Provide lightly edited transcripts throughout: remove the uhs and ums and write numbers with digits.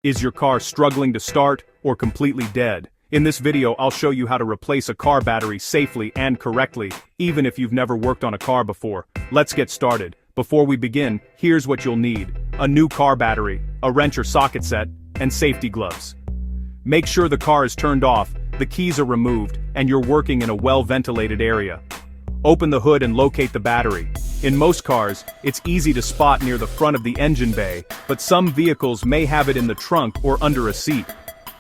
Is your car struggling to start or completely dead? In this video, I'll show you how to replace a car battery safely and correctly, even if you've never worked on a car before. Let's get started. Before we begin, here's what you'll need: a new car battery, a wrench or socket set, and safety gloves. Make sure the car is turned off, the keys are removed, and you're working in a well-ventilated area. Open the hood and locate the battery. In most cars, it's easy to spot near the front of the engine bay, but some vehicles may have it in the trunk or under a seat.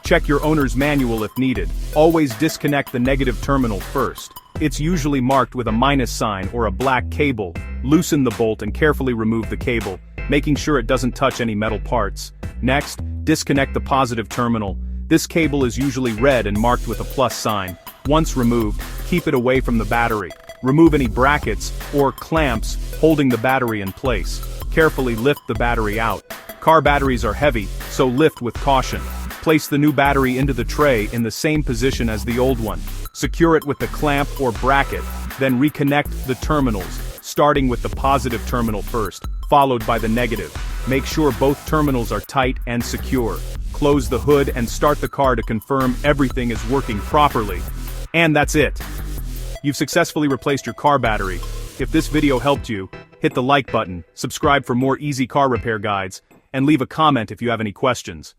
Check your owner's manual if needed. Always disconnect the negative terminal first. It's usually marked with a minus sign or a black cable. Loosen the bolt and carefully remove the cable, making sure it doesn't touch any metal parts. Next, disconnect the positive terminal. This cable is usually red and marked with a plus sign. Once removed, keep it away from the battery. Remove any brackets or clamps holding the battery in place. Carefully lift the battery out. Car batteries are heavy, so lift with caution. Place the new battery into the tray in the same position as the old one. Secure it with the clamp or bracket, then reconnect the terminals, starting with the positive terminal first, followed by the negative. Make sure both terminals are tight and secure. Close the hood and start the car to confirm everything is working properly. And that's it. You've successfully replaced your car battery. If this video helped you, hit the like button, subscribe for more easy car repair guides, and leave a comment if you have any questions.